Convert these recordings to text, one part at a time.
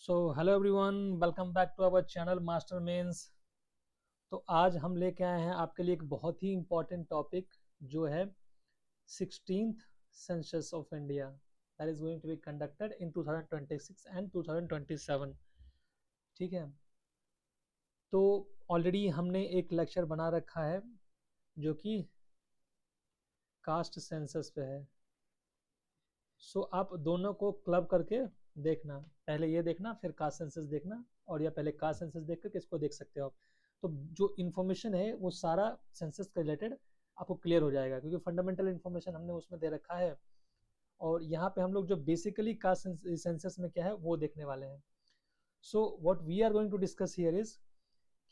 So hello everyone, welcome back to our channel Master Mains. तो आज हम लेके आए हैं आपके लिए एक बहुत ही इम्पोर्टेंट टॉपिक जो है 16th census of India that is going to be conducted in 2026 and 2027। ठीक है, तो ऑलरेडी हमने एक लेक्चर बना रखा है जो कि कास्ट सेंसस पे है। सो आप दोनों को क्लब करके देखना, पहले ये देखना फिर कास्ट सेंसस देखना, और या पहले कास्ट सेंसस देख करके इसको देख सकते हो आप। तो जो इन्फॉर्मेशन है वो सारा सेंसस के रिलेटेड आपको क्लियर हो जाएगा, क्योंकि फंडामेंटल इन्फॉर्मेशन हमने उसमें दे रखा है। और यहाँ पे हम लोग जो बेसिकली कास्ट सेंसस में क्या है वो देखने वाले हैं। So what we are going to discuss here is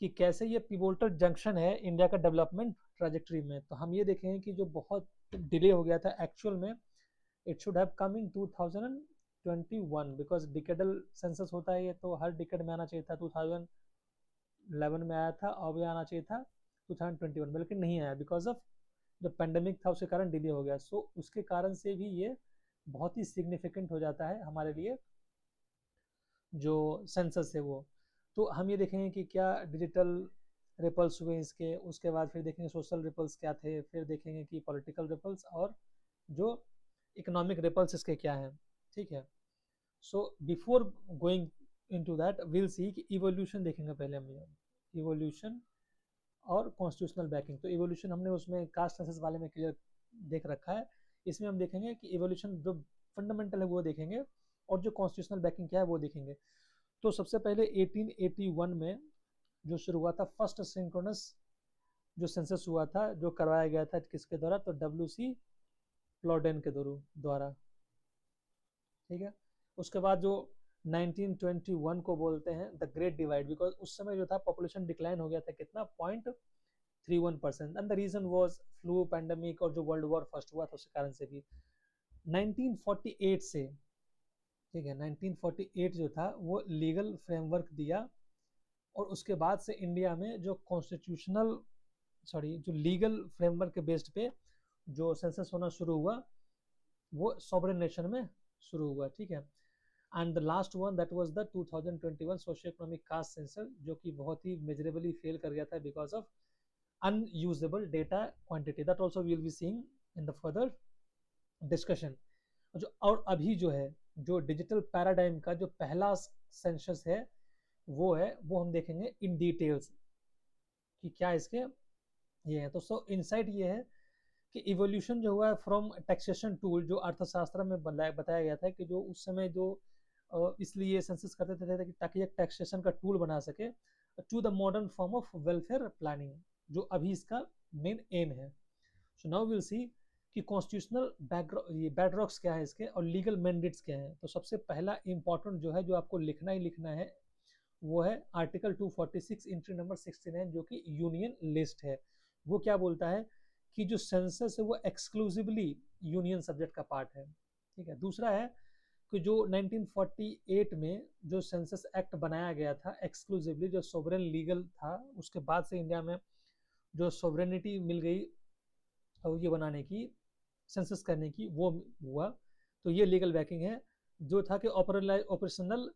कि कैसे ये पिवोटल जंक्शन है इंडिया का डेवलपमेंट ट्रैजेक्टरी में। तो हम ये देखेंगे कि जो बहुत डिले हो गया था एक्चुअल में, it should have come in 2021 because decadal census होता है ये, तो हर डिकेड में आना चाहिए था। 2011 में आया था, अब ये आना चाहिए था 2021 में, लेकिन नहीं आया बिकॉज ऑफ जो पेंडेमिक था उसके कारण डिले हो गया। सो उसके कारण से भी ये बहुत ही सिग्निफिकेंट हो जाता है हमारे लिए जो सेंसस है वो। तो हम ये देखेंगे कि क्या डिजिटल रिपल्स हुए इसके, उसके बाद फिर देखेंगे सोशल रिपल्स क्या थे, फिर देखेंगे कि पॉलिटिकल रिपल्स और जो इकोनॉमिक रिपल्स इसके क्या हैं। ठीक है, so before going into that will see कि इवोल्यूशन देखेंगे पहले हम। इवोल्यूशन और कॉन्स्टिट्यूशनल बैकिंग, तो इवोल्यूशन हमने उसमें कास्ट सेंसस वाले में क्लियर देख रखा है। इसमें हम देखेंगे कि इवोल्यूशन जो फंडामेंटल है वो देखेंगे, और जो कॉन्स्टिट्यूशनल बैकिंग क्या है वो देखेंगे। तो सबसे पहले 1881 में जो शुरू हुआ था फर्स्ट सिंक्रोनस जो सेंसस हुआ था, जो करवाया गया था किसके द्वारा, तो WC प्लॉडेन के द्वारा। ठीक है, उसके बाद जो 1921 को बोलते हैं द ग्रेट डिवाइड, बिकॉज उस समय जो था पॉपुलेशन डिक्लाइन हो गया था कितना, 0.31%, and the reason was flu pandemic और जो वर्ल्ड वॉर फर्स्ट हुआ था उसके कारण से भी। 1948 से, ठीक है, 1948 जो था वो लीगल फ्रेमवर्क दिया, और उसके बाद से इंडिया में जो कॉन्स्टिट्यूशनल जो लीगल फ्रेमवर्क के बेस्ड पे जो सेंसस होना शुरू हुआ वो सॉवरेन नेशन में शुरू हुआ। ठीक है, and the last one that was the 2021 socio economic caste census, जो कि बहुत ही मेजरेबली फेल कर गया था because of unusable data quantity. That also we will be seeing in the further discussion. जो और अभी जो है जो डिजिटल पैराडाइम का जो पहला सेंसस है वो हम देखेंगे इन डिटेल्स कि क्या इसके ये है। तो सो इनसाइट ये है कि इवोल्यूशन जो हुआ है फ्रॉम टैक्सेशन टूल, जो अर्थशास्त्र में बताया गया था कि जो उस समय जो इसलिए सेंसस करते थे कि ताकि एक टैक्सेशन का टूल बना सके, to the modern form of welfare planning, जो अभी इसका मेन एम है। सो नाउ विल सी कि कॉन्स्टिट्यूशनल बैकड्रॉक्स क्या है इसके, और लीगल मैंडेट्स क्या है। तो सबसे पहला इंपॉर्टेंट जो है जो आपको लिखना ही लिखना है वो है आर्टिकल 246 एंट्री नंबर 69, जो कि यूनियन लिस्ट है। वो क्या बोलता है कि जो सेंसस है वो एक्सक्लूसिवली यूनियन सब्जेक्ट का पार्ट है। ठीक है, दूसरा है कि जो 1948 में जो सेंसस एक्ट बनाया गया था एक्सक्लूसिवली जो सोवरेन लीगल था, उसके बाद से इंडिया में जो सोवरेनिटी मिल गई और ये बनाने की सेंसस करने की वो हुआ। तो ये लीगल बैकिंग है जो था कि operational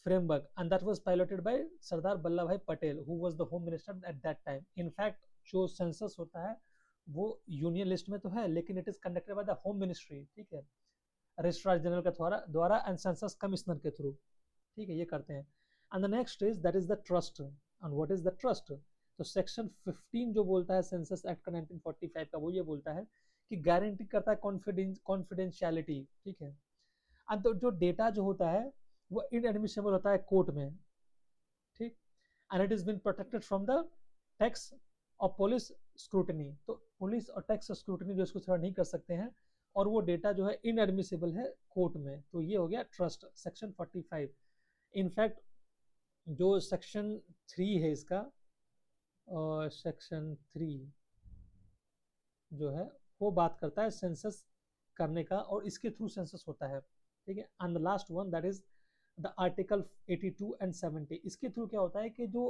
framework, and that was piloted by Sardar Vallabh भाई Patel who was the home minister at that time. In fact जो सेंसस होता है वो यूनियन लिस्ट में तो है, लेकिन it is conducted by the home ministry. ठीक है, रजिस्ट्रार जनरल के द्वारा एंड सेंसस कमिश्नर के थ्रू। ठीक है, ये करते हैं। And the next is that is the trust. And what is the trust, तो सेक्शन 15 जो बोलता है सेंसस एक्ट का 1945 का, वो ये बोलता है कि गारंटी करता है कॉन्फिडेंशियलिटी। ठीक है, एंड तो जो डेटा जो होता है वो इनएडमिसिबल होता है कोर्ट में। ठीक, and it is been protected from the tax और पुलिस स्क्रूटनी। तो पुलिस और टैक्स स्क्रूटनी जो इसको थोड़ा नहीं कर सकते हैं, और वो डेटा जो है इनएडमिसिबल है कोर्ट में। तो ये हो गया ट्रस्ट, सेक्शन 45। इनफैक्ट जो सेक्शन 3 है इसका, और सेक्शन 3 जो है वो बात करता है सेंसस करने का, और इसके थ्रू सेंसस होता है। ठीक है, and the last one that is the article 82 and 70। इसके थ्रू क्या होता है कि जो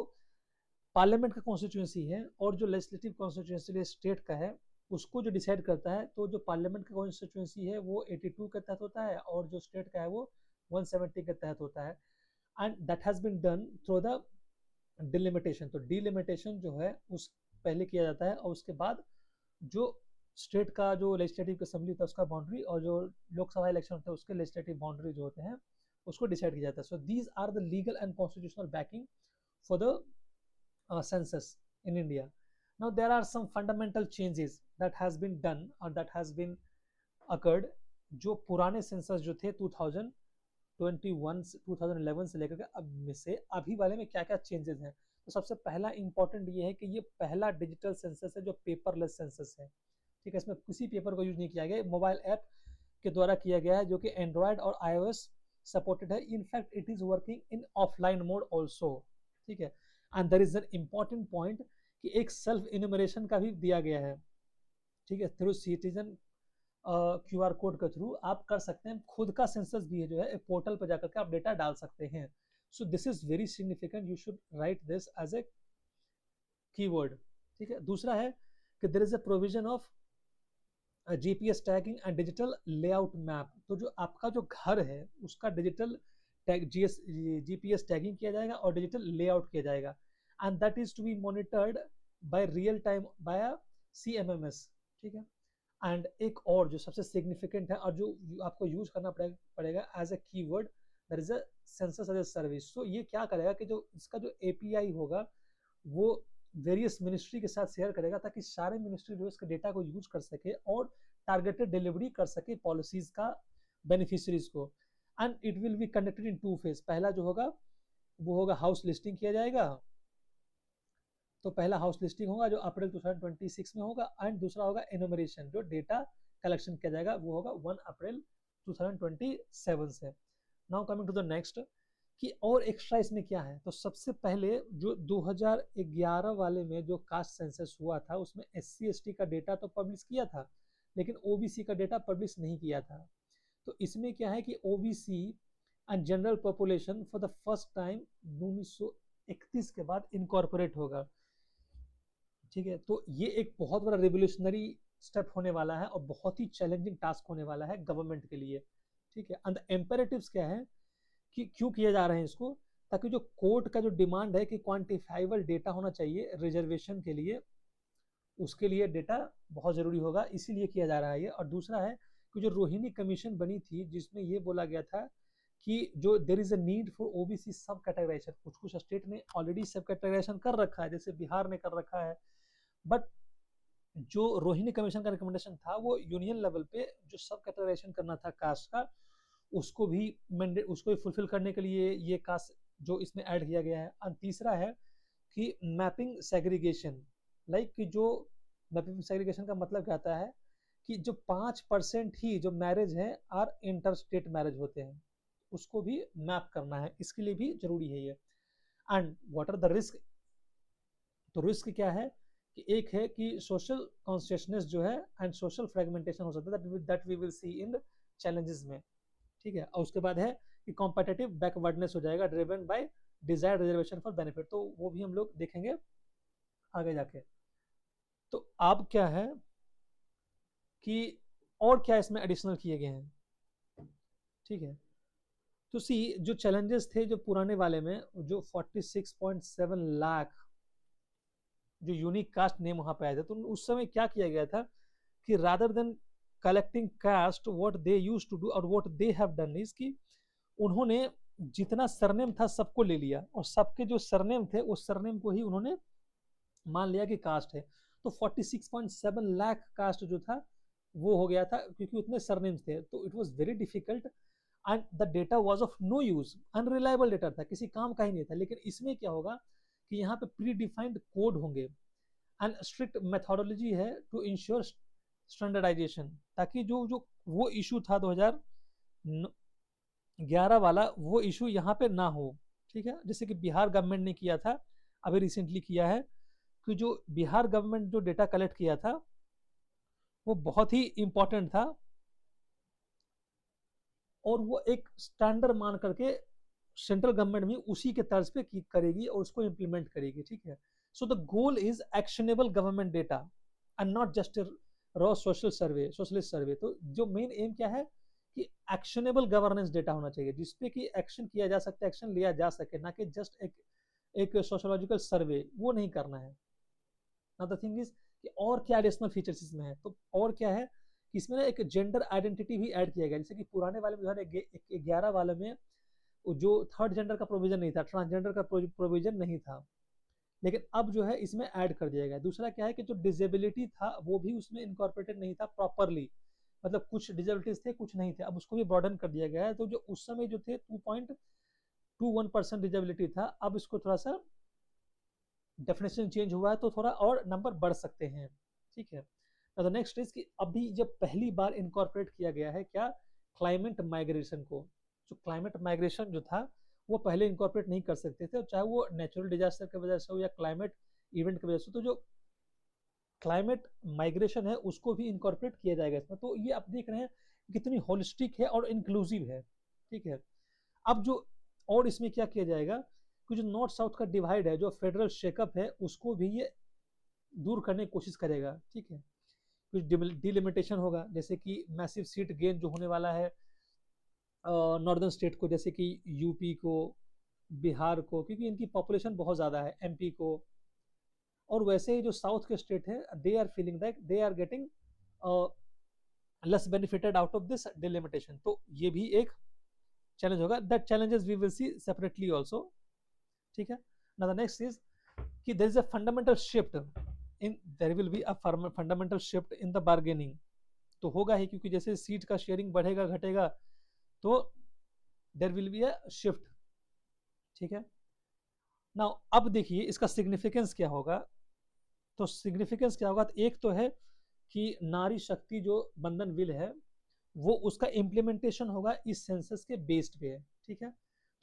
पार्लियामेंट का कॉन्स्टिट्यूंसी है और जो लेजिस्लेटिव कॉन्स्टिट्यूंसी स्टेट का है उसको जो डिसाइड करता है, तो जो पार्लियामेंट का कॉन्स्टिट्यूंसी है वो 82 के तहत होता है, और जो स्टेट का है वो 170 के तहत होता है। And that has been done through the delimitation. तो डिलिमिटेशन जो है उस पहले किया जाता है, और उसके बाद जो स्टेट का जो लेजिस्लेटिव असेंबली होता है उसका बाउंड्री, और जो लोकसभा इलेक्शन होता है उसके लेजिस्लेटिव बाउंड्री जो होते हैं उसको डिसाइड किया जाता है। So these are the legal and constitutional backing for the census in India. Now there are some fundamental changes that has been done और दैट हैज बीन अकर्ड। जो पुराने सेंसस जो थे 2021 2011 से लेकर के अब में से अभी वाले में क्या क्या चेंजेस हैं। तो सबसे पहला इंपॉर्टेंट ये है कि ये पहला डिजिटल सेंसस है जो पेपरलेस सेंसस है। ठीक है, इसमें किसी पेपर को यूज नहीं किया गया, मोबाइल ऐप के द्वारा किया गया है जो कि एंड्रॉयड और iOS सपोर्टेड है। In fact it is working in offline mode also. ठीक है, and there is an important point कि एक सेल्फ इन्यूमरेशन का भी दिया गया है। ठीक है, थ्रू सिटीजन QR कोड के थ्रू आप कर सकते हैं, खुद का सेंसस भी है जो है एक पोर्टल पर जाकर के आप डेटा डाल सकते हैं। So this is very significant, you should write this as a keyword. ठीक है, दूसरा है कि there is a provision of GPS tagging and digital layout map. तो जो आपका जो घर है उसका डिजिटल GPS टैगिंग किया जाएगा और डिजिटल लेआउट किया जाएगा, and that is to be monitored by real time by CMMS। ठीक है, एंड एक और जो सबसे सिग्निफिकेंट है और जो आपको यूज करना पड़ेगा as a keyword, that is a census as a service. So ये क्या करेगा कि जो इसका जो API होगा वो वेरियस मिनिस्ट्री के साथ शेयर करेगा ताकि सारे मिनिस्ट्री जो इसके डेटा को यूज कर सके और टारगेटेड डिलीवरी कर सके पॉलिसीज का बेनिफिशियरीज को। And it will be conducted in 2 phase. पहला जो होगा वो होगा हाउस लिस्टिंग किया जाएगा। तो पहला हाउस लिस्टिंग होगा जो अप्रैल 2026 में होगा, एंड दूसरा होगा एनुमरेशन जो डेटा कलेक्शन किया जाएगा वो होगा 1 अप्रैल 2027 से। Now coming to the next कि और एक्स्ट्रा इसमें क्या है। तो सबसे पहले जो 2011 वाले में जो कास्ट सेंसस हुआ था उसमें SC/ST का डेटा तो पब्लिश किया था, लेकिन OBC का डेटा पब्लिश नहीं किया था। तो इसमें क्या है कि OBC and general population for the first time 1931 के बाद इनकॉर्पोरेट होगा। ठीक है, तो ये एक बहुत बड़ा रिवोल्यूशनरी स्टेप होने वाला है और बहुत ही चैलेंजिंग टास्क होने वाला है गवर्नमेंट के लिए। ठीक है, एंड द इम्पेरेटिव्स क्या है कि क्यों किया जा रहा है इसको, ताकि जो कोर्ट का जो डिमांड है कि क्वांटिफाइबल डेटा होना चाहिए रिजर्वेशन के लिए, उसके लिए डेटा बहुत जरूरी होगा, इसीलिए किया जा रहा है ये। और दूसरा है कि जो रोहिणी कमीशन बनी थी जिसमें ये बोला गया था कि जो there is a need for OBC sub categorisation. कुछ कुछ स्टेट ने ऑलरेडी सब कैटेगराइजेशन कर रखा है, जैसे बिहार ने कर रखा है, बट जो रोहिणी कमीशन का रिकमेंडेशन था वो यूनियन लेवल पे जो सब कैटेगराइजेशन करना था कास्ट का, उसको भी फुलफिल करने के लिए ये कास्ट जो इसमें ऐड किया गया है। और तीसरा है कि मैपिंग सेग्रीगेशन, लाइक कि जो मैपिंग सेग्रीगेशन का मतलब क्या आता है कि जो 5% ही जो मैरिज है आर इंटर स्टेट मैरिज होते हैं, उसको भी मैप करना है, इसके लिए भी जरूरी है ये। And what are the risk. तो रिस्क क्या है कि एक है कि सोशल कॉन्शियसनेस जो है एंड सोशल फ्रेगमेंटेशन हो सकता है, that we will see in challenges में। ठीक है, और उसके बाद है कि कॉम्पिटिटिव बैकवर्डनेस हो जाएगा driven by desired reservation for benefit. तो वो भी हम लोग देखेंगे आगे जाके। तो अब क्या है कि और क्या इसमें एडिशनल किए गए हैं। ठीक है, तो सी जो चैलेंजेस थे जो पुराने वाले में जो 46.7 लाख जो यूनिक कास्ट नेम वहां पे आए थे, तो उस समय क्या किया गया था कि rather than collecting caste what they used to do और what they have done is कि उन्होंने जितना सरनेम था सबको ले लिया और सबके जो सरनेम थे उस सरनेम को ही उन्होंने मान लिया कि कास्ट है। तो 46.7 लाख कास्ट जो था वो हो गया था क्योंकि उतने सरनेम्स थे। तो it was very difficult and the data was of no use, unreliable data था, किसी काम का ही नहीं था। लेकिन इसमें क्या होगा कि यहाँ पे प्री डिफाइंड कोड होंगे एंड स्ट्रिक्ट मेथोडोलॉजी है टू इंश्योर स्टैंडर्डाइजेशन, ताकि जो जो वो इशू था 2011 वाला वो इशू यहाँ पे ना हो। ठीक है, जैसे कि बिहार गवर्नमेंट ने किया था, अभी रिसेंटली किया है कि जो बिहार गवर्नमेंट जो डेटा कलेक्ट किया था वो बहुत ही इंपॉर्टेंट था और वो एक स्टैंडर्ड मान करके सेंट्रल गवर्नमेंट भी उसी के तर्ज पे करेगी और उसको इम्प्लीमेंट करेगी। ठीक है, so the goal is actionable government data and not just raw social survey, socialist survey. तो जो मेन एम क्या है कि कि एक्शनेबल गवर्नेंस डेटा होना चाहिए, जिसपे कि एक्शन किया जा सकता है, एक्शन लिया जा सके, ना कि जस्ट एक सोशोलॉजिकल सर्वे, वो नहीं करना है। नाउ द थिंग इज कि और क्या एडिशनल फीचर्स इसमें है, तो और क्या है कि इसमें ना एक जेंडर आइडेंटिटी भी ऐड किया गया, जैसे कि पुराने वाले में 2011 वाले में जो थर्ड जेंडर का प्रोविजन नहीं था, ट्रांसजेंडर का प्रोविजन नहीं था, लेकिन अब जो है इसमें ऐड कर दिया गया। दूसरा क्या है कि जो डिजेबिलिटी था वो भी उसमें इनकॉर्पोरेटेड नहीं था प्रॉपरली, मतलब कुछ डिजेबिलिटीज थे कुछ नहीं थे, अब उसको भी ब्रॉडन कर दिया गया है। तो जो उस समय जो थे 2.21% डिजेबिलिटी था, अब इसको थोड़ा सा डेफिनेशन चेंज हुआ है तो थोड़ा और नंबर बढ़ सकते हैं, ठीक है। तो नेक्स्ट इज कि अभी जब पहली बार इनकॉर्पोरेट किया गया है क्या, क्लाइमेट माइग्रेशन को। जो क्लाइमेट माइग्रेशन जो था वो पहले इनकॉर्पोरेट नहीं कर सकते थे, चाहे वो नेचुरल डिजास्टर की वजह से हो या क्लाइमेट इवेंट की वजह से। तो जो क्लाइमेट माइग्रेशन है उसको भी इनकॉर्पोरेट किया जाएगा इसमें। तो ये आप देख रहे हैं कितनी होलिस्टिक है और इंक्लूसिव है, ठीक है। अब जो और इसमें क्या किया जाएगा कि जो नॉर्थ साउथ का डिवाइड है, जो फेडरल शेकअप है, उसको भी ये दूर करने की कोशिश करेगा, ठीक है। कुछ डिलिमिटेशन होगा, जैसे कि मैसिव सीट गेन जो होने वाला है नॉर्दर्न स्टेट को, जैसे कि यूपी को, बिहार को, क्योंकि इनकी पॉपुलेशन बहुत ज़्यादा है, एमपी को। और वैसे ही जो साउथ के स्टेट है, they are feeling that they are getting less benefited out of this delimitation. तो ये भी एक चैलेंज होगा, that challenges we will see separately also, ठीक है। नाउ द नेक्स्ट इज कि there is a fundamental shift in, there will be a fundamental shift in the bargaining. तो होगा ही, क्योंकि जैसे सीट का शेयरिंग बढ़ेगा घटेगा तो there will be a shift, ठीक है। नाउ अब देखिए इसका सिग्निफिकेंस क्या होगा। तो सिग्निफिकेंस क्या होगा, तो एक तो है कि नारी शक्ति जो बंधन विल है वो उसका इम्प्लीमेंटेशन होगा इस सेंसस के बेस्ड पे है, ठीक है।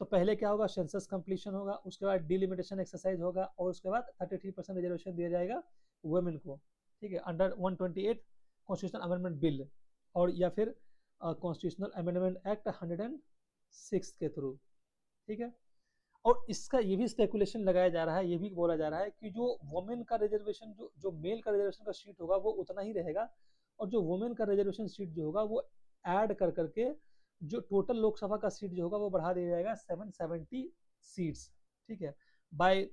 तो पहले क्या होगा, सेंसस कंप्लीशन होगा, उसके बाद डिलिमिटेशन एक्सरसाइज होगा, और उसके बाद 33% रिजर्वेशन दिया जाएगा वुमेन को, ठीक है, अंडर 128 कॉन्स्टिट्यूशनल अमेंडमेंट बिल, और या फिर कॉन्स्टिट्यूशनल अमेंडमेंट एक्ट 106 के थ्रू, ठीक है। और इसका ये भी स्पेकुलेशन लगाया जा रहा है, ये भी बोला जा रहा है कि जो वुमेन का रिजर्वेशन, जो मेल का रिजर्वेशन का सीट होगा वो उतना ही रहेगा, और जो वुमेन का रिजर्वेशन सीट जो होगा वो ऐड कर करके जो टोटल लोकसभा का सीट जो होगा वो बढ़ा दिया जाएगा 770 सीट्स, ठीक है, बाय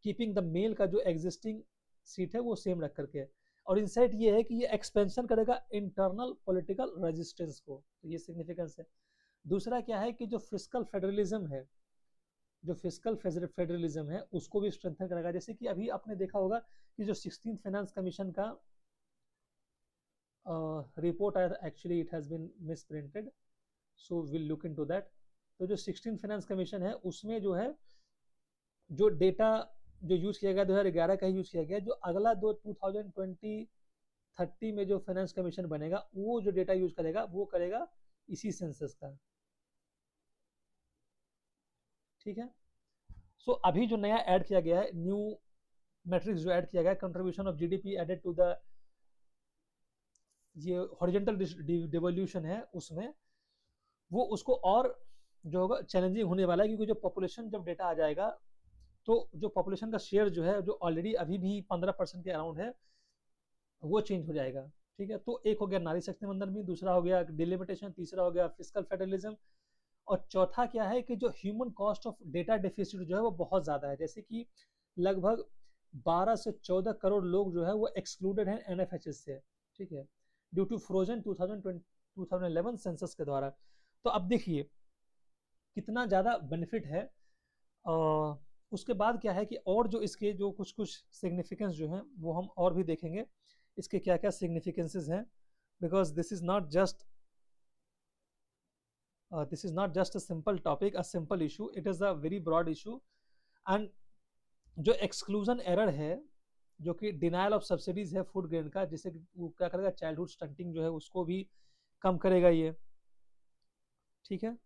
कीपिंग द मेल का जो एग्जिस्टिंग सीट है वो सेम रख करके। और इनसाइट ये है कि ये एक्सपेंशन करेगा इंटरनल पॉलिटिकल रेजिस्टेंस को, तो ये सिग्निफिकेंस है। दूसरा क्या है कि जो फिस्कल फेडरलिज्म है, जो फिस्कल फेडरलिज्म है उसको भी स्ट्रेंथन करेगा। जैसे कि अभी आपने देखा होगा कि जो 16th फाइनेंस कमीशन का रिपोर्ट आया था, actually it has been misprinted, so will look into that. तो जो 16th फाइनेंस कमीशन है उसमें जो है जो डेटा जो यूज किया गया 2011 का ही यूज किया गया, जो अगला 2020-30 में जो फाइनेंस कमीशन बनेगा वो जो डेटा यूज करेगा वो करेगा इसी सेंसस का, ठीक है। सो अभी जो नया ऐड किया गया है, न्यू मैट्रिक्स जो ऐड किया गया है, contribution of GDP added to the, ये हॉरिजॉन्टल डिवोल्यूशन है उसमें, वो उसको और जो होगा चैलेंजिंग होने वाला है, क्योंकि जो पॉपुलेशन जब डेटा आ जाएगा तो जो पॉपुलेशन का शेयर जो है जो ऑलरेडी अभी भी 15% के अराउंड है वो चेंज हो जाएगा, ठीक है। तो एक हो गया नारी शक्ति बंधन भी, दूसरा हो गया डिलिमिटेशन, तीसरा हो गया फिस्कल फेडरलिज्म, और चौथा क्या है कि जो human cost of data deficit जो है वो बहुत ज़्यादा है। जैसे कि लगभग 12 से 14 करोड़ लोग जो है वो एक्सक्लूडेड हैं एनएफएचएस से, ठीक है, ड्यू टू फ्रोजन 2011 सेंसस के द्वारा। तो अब देखिए कितना ज़्यादा बेनिफिट है। उसके बाद क्या है कि और जो इसके जो कुछ कुछ सिग्निफिकेंस जो हैं वो हम और भी देखेंगे, इसके क्या क्या सिग्निफिकेंसेस हैं, because this is not just this is not just a simple topic, a simple issue, it is a very broad issue। and जो एक्सक्लूजन एरर है, जो कि डिनायल ऑफ सब्सिडीज है फूड ग्रेन का, जिससे वो क्या करेगा, चाइल्डहुड स्टंटिंग जो है उसको भी कम करेगा ये, ठीक है।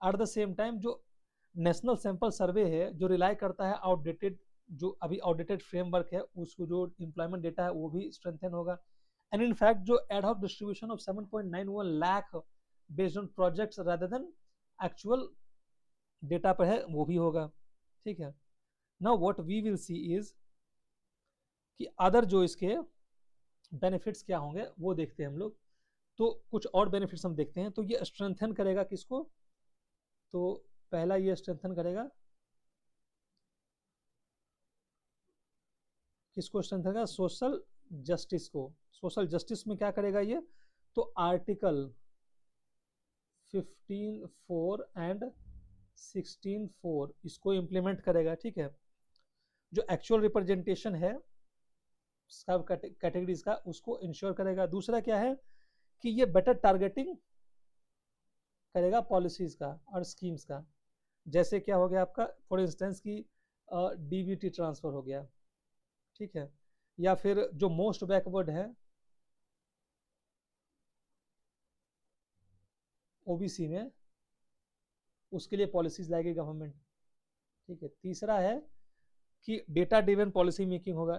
एट द सेम टाइम जो नेशनल सैंपल सर्वे है जो रिलाई करता है आउटडेटेड, जो अभी आउटडेटेड फ्रेमवर्क है, उसको जो एम्प्लॉयमेंट डेटा है वो भी स्ट्रेंथन होगा। एंड इन फैक्ट जो ad hoc distribution of 7.91 lakh based on projects rather than actual data पर है वो भी होगा, ठीक है। Now what we will see is कि अदर जो इसके बेनिफिट्स क्या होंगे वो देखते हैं हम लोग। तो कुछ और बेनिफिट्स हम देखते हैं। तो ये स्ट्रेंथन करेगा किसको? तो पहला ये स्ट्रेंथन करेगा किसको? स्ट्रेंथन करेगा सोशल जस्टिस को। सोशल जस्टिस में क्या करेगा ये? तो आर्टिकल 15(4) एंड 16(4) इसको इम्प्लीमेंट करेगा। ठीक है, जो एक्चुअल रिप्रेजेंटेशन है सब कैटेगरीज का उसको इंश्योर करेगा। दूसरा क्या है कि ये बेटर टारगेटिंग करेगा पॉलिसीज का और स्कीम्स का। जैसे क्या हो गया आपका, फॉर इंस्टेंस की डीबीटी ट्रांसफर हो गया, ठीक है, या फिर जो मोस्ट बैकवर्ड है ओबीसी में, उसके लिए पॉलिसीज लाएगी गवर्नमेंट। ठीक है, तीसरा है कि डेटा ड्रिवन पॉलिसी मेकिंग होगा।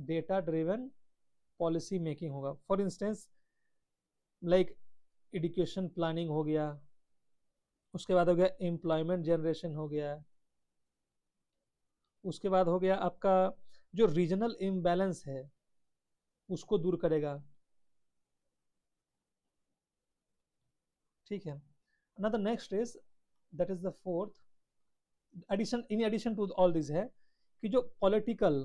डेटा ड्रिवन पॉलिसी मेकिंग होगा। For instance like education planning हो गया, उसके बाद हो गया एम्प्लॉयमेंट जनरेशन हो गया, उसके बाद हो गया आपका जो रीजनल इम्बैलेंस है उसको दूर करेगा। ठीक है, another next is that is the fourth addition, in addition to all this है कि जो पॉलिटिकल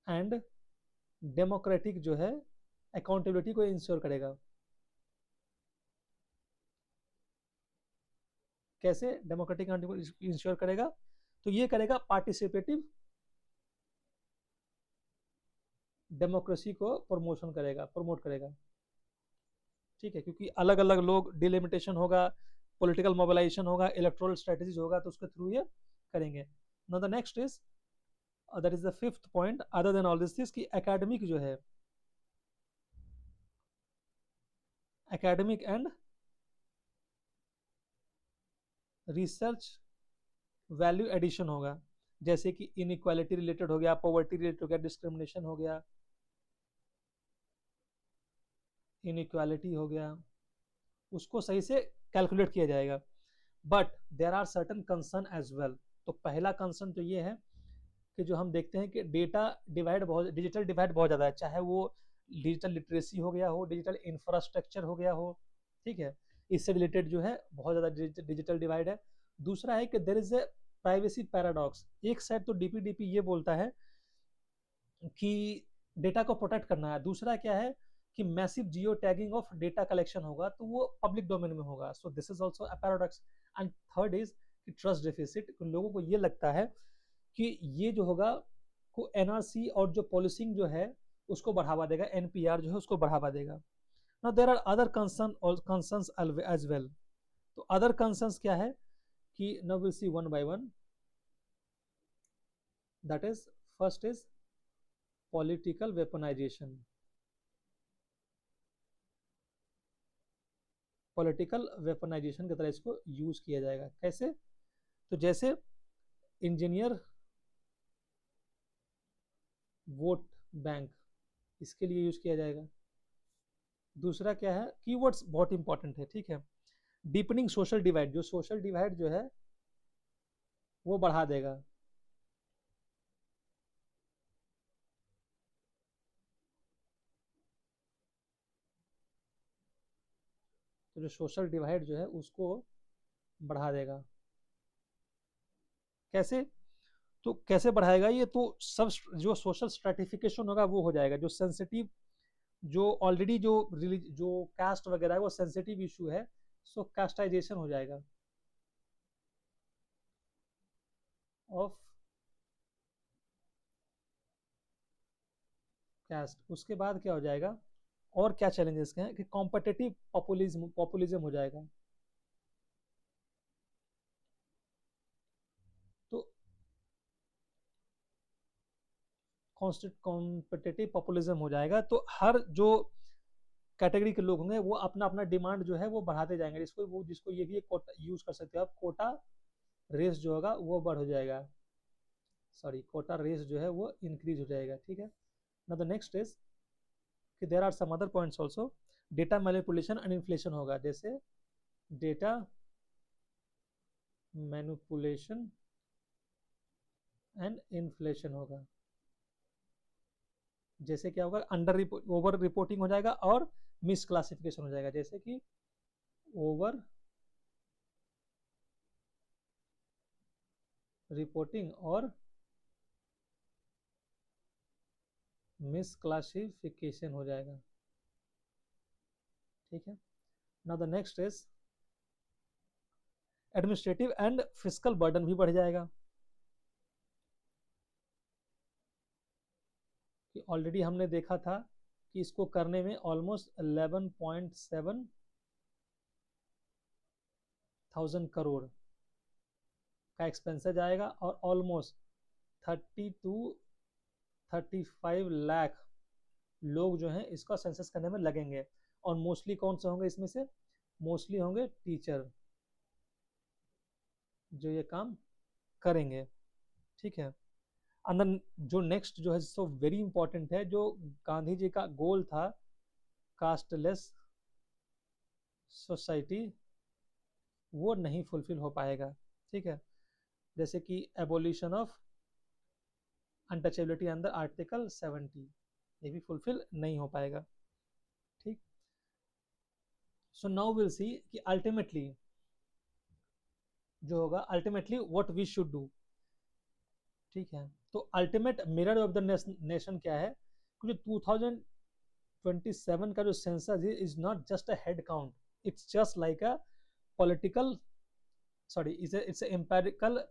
एंड डेमोक्रेटिक जो है अकाउंटेबिलिटी को इंश्योर करेगा। कैसे डेमोक्रेटिक अकाउंटेबिलिटी इंश्योर करेगा? तो ये करेगा पार्टिसिपेटिव डेमोक्रेसी को प्रमोट करेगा। ठीक है, क्योंकि अलग अलग लोग डिलिमिटेशन होगा, पॉलिटिकल मोबिलाइजेशन होगा, इलेक्टोरल स्ट्रेटजीज होगा, तो उसके थ्रू ये करेंगे। Now the next is that is the fifth point other than all this कि एकेडमिक जो है, academic and research value addition होगा। जैसे कि इनइक्वालिटी रिलेटेड हो गया, पॉवर्टी रिलेटेड हो गया, डिस्क्रिमिनेशन हो गया, इनइक्वालिटी हो गया, उसको सही से कैलकुलेट किया जाएगा। But there are certain concern as well. तो पहला कंसर्न तो ये है कि जो हम देखते हैं कि डेटा डिवाइड बहुत, डिजिटल डिवाइड बहुत ज़्यादा है, चाहे वो डिजिटल लिटरेसी हो गया हो, डिजिटल इंफ्रास्ट्रक्चर हो गया हो। ठीक है, इससे रिलेटेड जो है बहुत ज़्यादा डिजिटल डिवाइड है। दूसरा है कि there is a privacy paradox. एक साइड तो डीपीडीपी ये बोलता है कि डेटा को प्रोटेक्ट करना है, दूसरा क्या है कि massive geo tagging of data collection होगा तो वो पब्लिक डोमेन में होगा। सो this is also a paradox. And third is कि ट्रस्ट डेफिसिट। लोगों को ये लगता है कि ये जो होगा को एनआरसी और जो पॉलिसिंग जो है उसको बढ़ावा देगा, एनपीआर जो है उसको बढ़ावा देगा। Now there are other concerns as well. तो अदर कंसर्न्स क्या है कि now will see one by one. That is first is political weaponisation. Political weaponisation की तरह इसको यूज किया जाएगा। कैसे? तो जैसे इंजीनियर वोट बैंक, इसके लिए यूज किया जाएगा। दूसरा क्या है, कीवर्ड्स बहुत इंपॉर्टेंट है। ठीक है, डीपनिंग सोशल डिवाइड, जो सोशल डिवाइड जो है वो बढ़ा देगा। तो जो सोशल डिवाइड जो है उसको बढ़ा देगा। कैसे? तो कैसे बढ़ाएगा ये? तो सब जो सोशल स्ट्रेटिफिकेशन होगा वो हो जाएगा। जो सेंसिटिव, जो ऑलरेडी जो कास्ट वगैरह है वो सेंसिटिव इशू है, सो कास्टाइजेशन हो जाएगा ऑफ कास्ट। उसके बाद क्या हो जाएगा, और क्या चैलेंजेस हैं कि कॉम्पिटिटिव पॉपुलिज्म हो जाएगा। तो कॉम्पिटिटिव पॉपुलिज्म हो जाएगा, तो हर जो कैटेगरी के लोग होंगे वो अपना अपना डिमांड जो है वो बढ़ाते जाएंगे। जिसको ये भी एक यूज कर सकते हो आप, कोटा रेस जो होगा वो बढ़ हो जाएगा, सॉरी कोटा रेस जो है वो इंक्रीज हो जाएगा। ठीक है, ना द नेक्स्ट इज कि there are some other points also. Data manipulation and inflation होगा। जैसे डेटा मैनिपुलेशन एंड इन्फ्लेशन होगा। जैसे क्या होगा, ओवर रिपोर्टिंग हो जाएगा और मिस क्लासिफिकेशन हो जाएगा, जैसे कि ओवर रिपोर्टिंग और मिस क्लासिफिकेशन हो जाएगा। ठीक है। Now the next is administrative and physical burden भी बढ़ जाएगा, कि ऑलरेडी हमने देखा था कि इसको करने में ऑलमोस्ट 11.7 थाउजेंड करोड़ का एक्सपेंसेस आएगा और ऑलमोस्ट 32-35 लाख लोग जो हैं इसका सेंसस करने में लगेंगे। और मोस्टली कौन से होंगे इसमें से? मोस्टली होंगे टीचर जो ये काम करेंगे। ठीक है। अंदर जो नेक्स्ट जो है सो वेरी इंपॉर्टेंट है, जो गांधी जी का गोल था कास्टलेस सोसाइटी, वो नहीं फुलफिल हो पाएगा। ठीक है। जैसे कि abolition of untouchability under article 70, ये भी फुलफिल नहीं हो पाएगा। ठीक। सो नाउ विल सी कि अल्टीमेटली जो होगा, ultimately what we should do. ठीक है। तो ultimate mirror of the nation क्या है? जो 2027 का जो सेंसस है is not just a head count, it's just like a political sorry it's empirical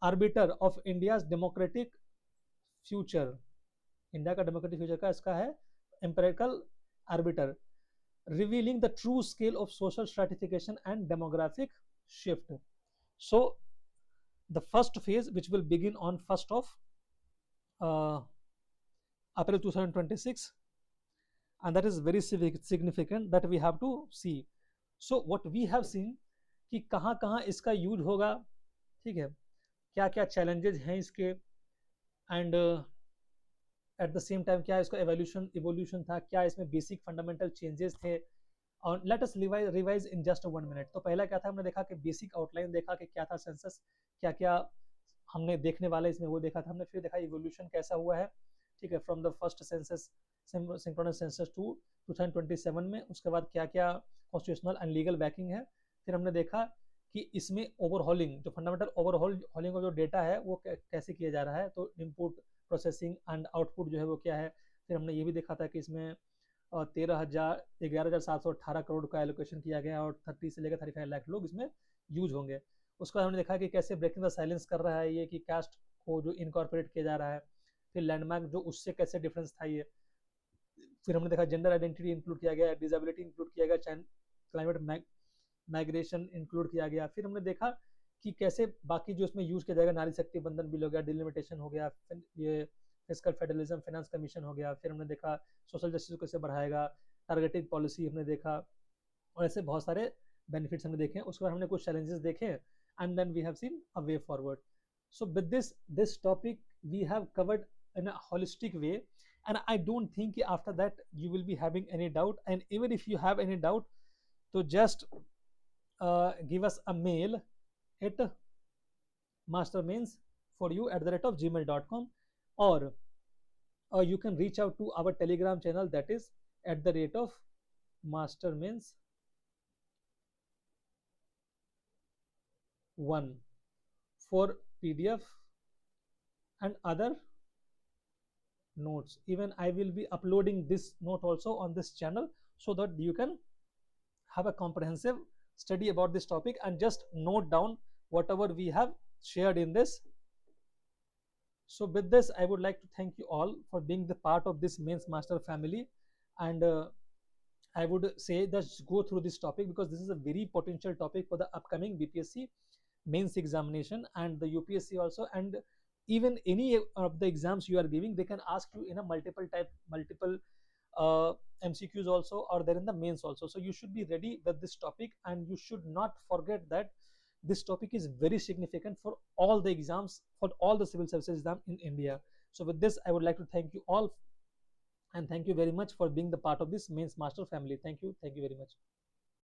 arbiter of India's democratic future. India का डेमोक्रेटिक फ्यूचर का इसका है empirical arbiter, revealing the true scale of social stratification and demographic shift. So the first phase, which will begin on 1st of April 2026, and that is very significant that we have to see. So what we have seen कि कहाँ कहाँ इसका use होगा, ठीक है, क्या क्या challenges हैं इसके, and at the same time क्या इसका इवोल्यूशन था, क्या इसमें बेसिक फंडामेंटल चेंजेस थे। और let us revise in just 1 minute. तो पहला क्या था, हमने देखा कि बेसिक आउटलाइन देखा कि क्या था सेंसस, क्या क्या हमने देखने वाला इसमें वो देखा था हमने, फिर देखा इवोल्यूशन कैसा हुआ है। ठीक है। From the first census synchronous census to 2027 में, उसके बाद क्या क्या कॉन्स्टिट्यूशनल एंड लीगल बैकिंग है। फिर हमने देखा कि इसमें ओवरहॉलिंग, जो फंडामेंटल ओवरहॉलिंग का जो डेटा है वो कैसे किया जा रहा है, तो इनपुट प्रोसेसिंग एंड आउटपुट जो है वो क्या है। फिर हमने ये भी देखा था कि इसमें 11,718 करोड़ का एलोकेशन किया गया और 30 से लेकर 35 लाख लोग इसमें यूज होंगे। उसके बाद हमने देखा कि कैसे ब्रेकिंग द साइलेंस कर रहा है ये, कि कास्ट को जो इनकॉर्पोरेट किया जा रहा है। फिर लैंडमार्क जो उससे कैसे डिफरेंस था ये। फिर हमने देखा जेंडर आइडेंटिटी इंक्लूड किया गया, डिसेबिलिटी इंक्लूड किया गया, क्लाइमेट माइग्रेशन इंक्लूड किया गया। फिर हमने देखा कि कैसे बाकी जो इसमें यूज किया जाएगा, नारी शक्ति बंधन बिल हो गया, डिलिमिटेशन हो गया, ये फिस्कल फेडरलिज्म फाइनेंस कमीशन हो गया। फिर हमने देखा सोशल जस्टिस को कैसे बढ़ाएगा, टारगेटेड पॉलिसी हमने देखा, और ऐसे बहुत सारे बेनिफिट्स हमने देखे। उसके बाद हमने कुछ चैलेंजेस देखे, and then we have seen a way forward. So with this topic we have covered in a holistic way, and I don't think after that you will be having any doubt, and even if you have any doubt, so just give us a mail at mastermains4you@gmail.com, or you can reach out to our telegram channel, that is @mastermains1 for PDF and other notes. Even I will be uploading this note also on this channel, so that you can have a comprehensive study about this topic and just note down whatever we have shared in this. So with this, I would like to thank you all for being the part of this Mains Master family, and I would say just go through this topic, because this is a very potential topic for the upcoming BPSC mains examination and the UPSC also, and even any of the exams you are giving, they can ask you in a multiple MCQs also, or there in the mains also. So you should be ready with this topic, and you should not forget that this topic is very significant for all the exams, for all the civil services exam in India. So with this, I would like to thank you all, and thank you very much for being the part of this Mains Master family. Thank you very much.